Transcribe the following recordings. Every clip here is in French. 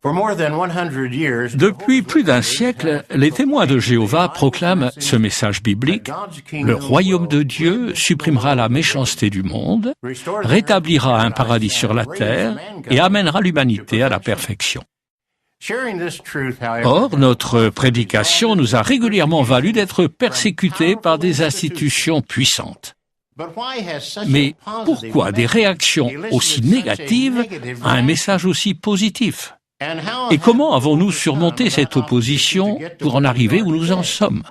Depuis plus d'un siècle, les témoins de Jéhovah proclament ce message biblique: le royaume de Dieu supprimera la méchanceté du monde, rétablira un paradis sur la terre et amènera l'humanité à la perfection. Or, notre prédication nous a régulièrement valu d'être persécutés par des institutions puissantes. Mais pourquoi des réactions aussi négatives à un message aussi positif? Et comment avons-nous surmonté cette opposition pour en arriver où nous en sommes?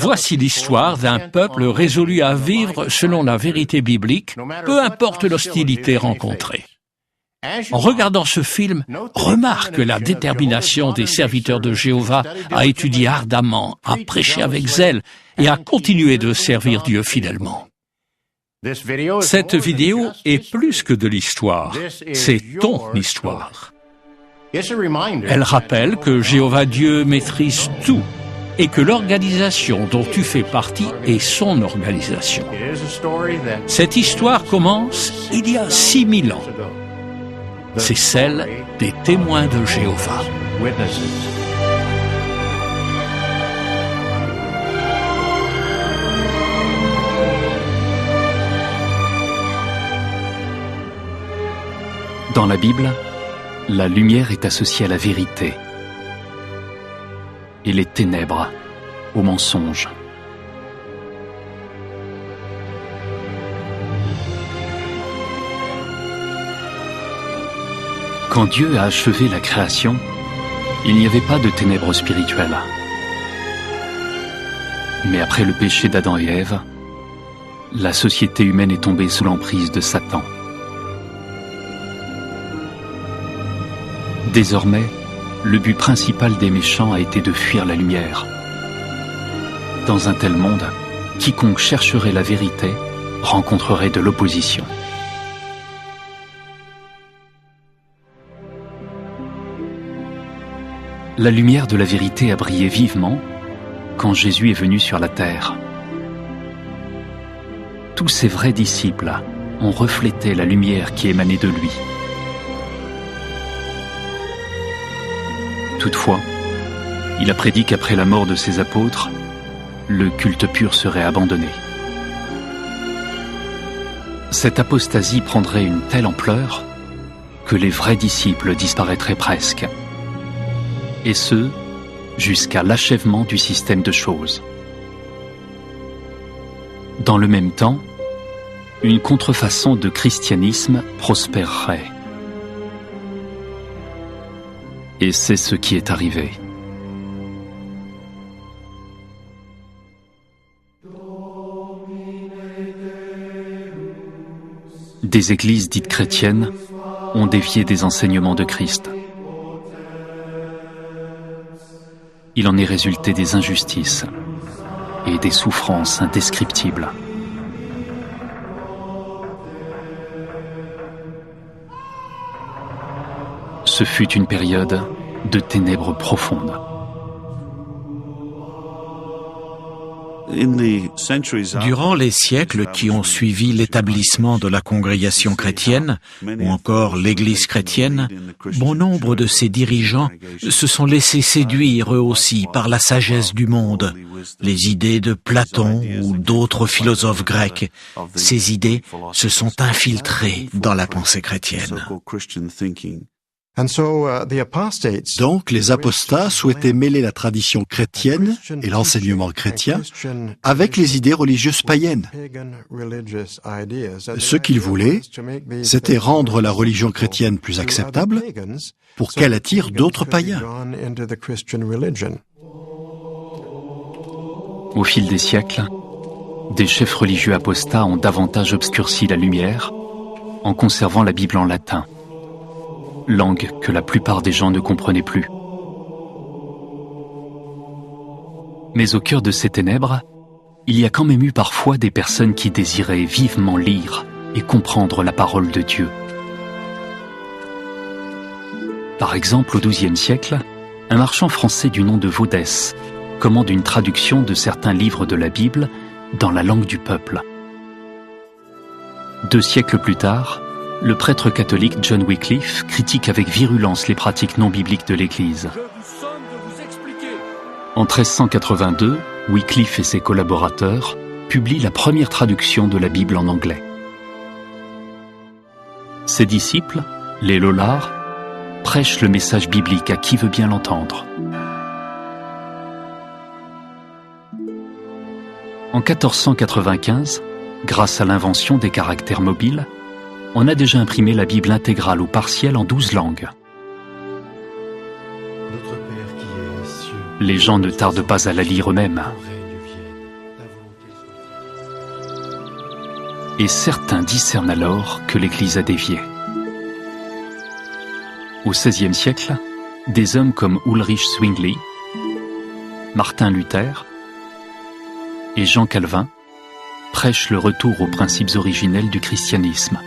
Voici l'histoire d'un peuple résolu à vivre selon la vérité biblique, peu importe l'hostilité rencontrée. En regardant ce film, remarque la détermination des serviteurs de Jéhovah à étudier ardemment, à prêcher avec zèle et à continuer de servir Dieu fidèlement. Cette vidéo est plus que de l'histoire, c'est ton histoire. Elle rappelle que Jéhovah Dieu maîtrise tout et que l'organisation dont tu fais partie est son organisation. Cette histoire commence il y a 6000 ans. C'est celle des témoins de Jéhovah. Dans la Bible, la lumière est associée à la vérité et les ténèbres au mensonge. Quand Dieu a achevé la création, il n'y avait pas de ténèbres spirituelles. Mais après le péché d'Adam et Ève, la société humaine est tombée sous l'emprise de Satan. Désormais, le but principal des méchants a été de fuir la lumière. Dans un tel monde, quiconque chercherait la vérité rencontrerait de l'opposition. La lumière de la vérité a brillé vivement quand Jésus est venu sur la terre. Tous ses vrais disciples ont reflété la lumière qui émanait de lui. Toutefois, il a prédit qu'après la mort de ses apôtres, le culte pur serait abandonné. Cette apostasie prendrait une telle ampleur que les vrais disciples disparaîtraient presque. Et ce, jusqu'à l'achèvement du système de choses. Dans le même temps, une contrefaçon de christianisme prospérerait. Et c'est ce qui est arrivé. Des églises dites chrétiennes ont dévié des enseignements de Christ. Il en est résulté des injustices et des souffrances indescriptibles. Ce fut une période de ténèbres profondes. Durant les siècles qui ont suivi l'établissement de la congrégation chrétienne, ou encore l'Église chrétienne, bon nombre de ses dirigeants se sont laissés séduire eux aussi par la sagesse du monde, les idées de Platon ou d'autres philosophes grecs. Ces idées se sont infiltrées dans la pensée chrétienne. Donc, les apostats souhaitaient mêler la tradition chrétienne et l'enseignement chrétien avec les idées religieuses païennes. Ce qu'ils voulaient, c'était rendre la religion chrétienne plus acceptable pour qu'elle attire d'autres païens. Au fil des siècles, des chefs religieux apostats ont davantage obscurci la lumière en conservant la Bible en latin, langue que la plupart des gens ne comprenaient plus. Mais au cœur de ces ténèbres, il y a quand même eu parfois des personnes qui désiraient vivement lire et comprendre la parole de Dieu. Par exemple, au XIIe siècle, un marchand français du nom de Vaudès commande une traduction de certains livres de la Bible dans la langue du peuple. 2 siècles plus tard, le prêtre catholique John Wycliffe critique avec virulence les pratiques non bibliques de l'Église. En 1382, Wycliffe et ses collaborateurs publient la première traduction de la Bible en anglais. Ses disciples, les Lollards, prêchent le message biblique à qui veut bien l'entendre. En 1495, grâce à l'invention des caractères mobiles, on a déjà imprimé la Bible intégrale ou partielle en 12 langues. Les gens ne tardent pas à la lire eux-mêmes. Et certains discernent alors que l'Église a dévié. Au XVIe siècle, des hommes comme Ulrich Zwingli, Martin Luther et Jean Calvin prêchent le retour aux principes originels du christianisme.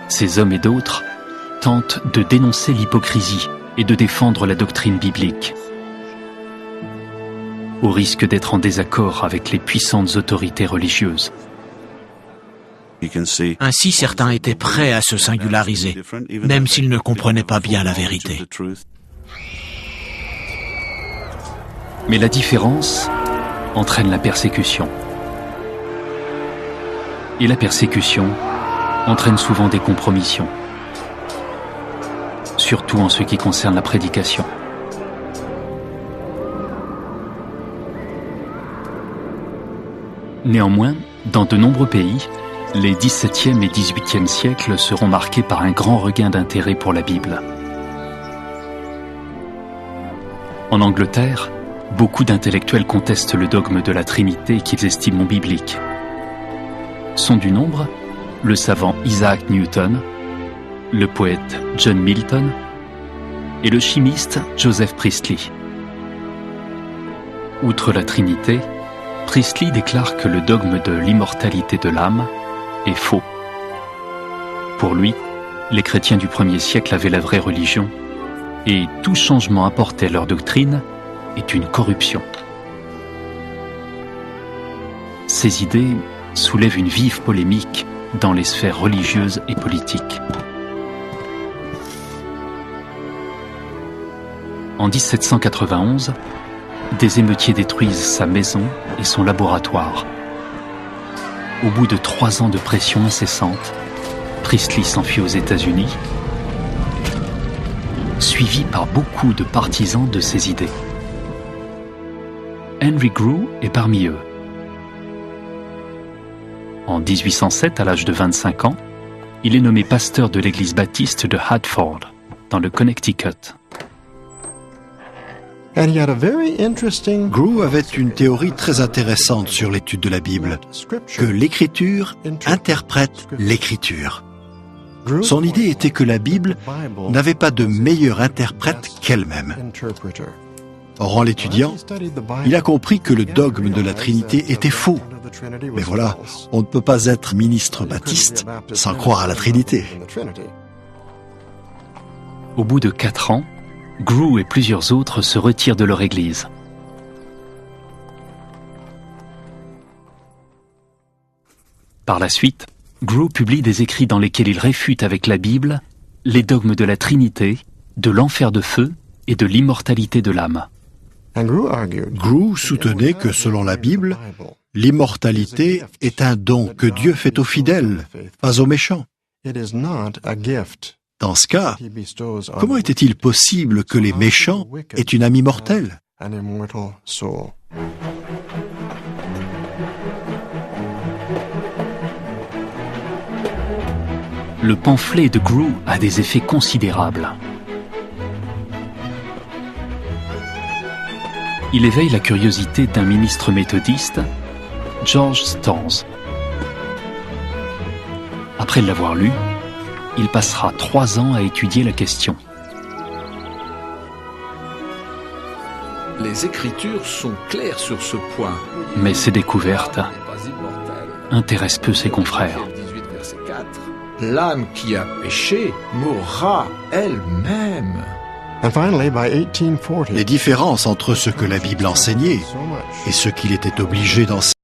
Ces hommes et d'autres tentent de dénoncer l'hypocrisie et de défendre la doctrine biblique, au risque d'être en désaccord avec les puissantes autorités religieuses. Ainsi, certains étaient prêts à se singulariser, même s'ils ne comprenaient pas bien la vérité. Mais la différence entraîne la persécution. Et la persécution entraîne souvent des compromissions, surtout en ce qui concerne la prédication. Néanmoins, dans de nombreux pays, les XVIIe et XVIIIe siècles seront marqués par un grand regain d'intérêt pour la Bible. En Angleterre, beaucoup d'intellectuels contestent le dogme de la Trinité qu'ils estiment biblique. Sont du nombre le savant Isaac Newton, le poète John Milton et le chimiste Joseph Priestley. Outre la Trinité, Priestley déclare que le dogme de l'immortalité de l'âme est faux. Pour lui, les chrétiens du 1er siècle avaient la vraie religion et tout changement apporté à leur doctrine est une corruption. Ces idées soulèvent une vive polémique dans les sphères religieuses et politiques. En 1791, des émeutiers détruisent sa maison et son laboratoire. Au bout de 3 ans de pression incessante, Priestley s'enfuit aux États-Unis, suivi par beaucoup de partisans de ses idées. Henry Grew est parmi eux. En 1807, à l'âge de 25 ans, il est nommé pasteur de l'église baptiste de Hartford, dans le Connecticut. Grew avait une théorie très intéressante sur l'étude de la Bible, que l'Écriture interprète l'Écriture. Son idée était que la Bible n'avait pas de meilleur interprète qu'elle-même. Or, en l'étudiant, il a compris que le dogme de la Trinité était faux. Mais voilà, on ne peut pas être ministre baptiste sans croire à la Trinité. Au bout de 4 ans, Grew et plusieurs autres se retirent de leur église. Par la suite, Grew publie des écrits dans lesquels il réfute avec la Bible les dogmes de la Trinité, de l'enfer de feu et de l'immortalité de l'âme. Grew soutenait que, selon la Bible, l'immortalité est un don que Dieu fait aux fidèles, pas aux méchants. Dans ce cas, comment était-il possible que les méchants aient une âme immortelle ? Le pamphlet de Grew a des effets considérables. Il éveille la curiosité d'un ministre méthodiste, George Storrs. Après l'avoir lu, il passera 3 ans à étudier la question. Les Écritures sont claires sur ce point. Mais ces découvertes intéressent peu ses confrères. L'âme qui a péché mourra elle-même. Les différences entre ce que la Bible enseignait et ce qu'il était obligé d'enseigner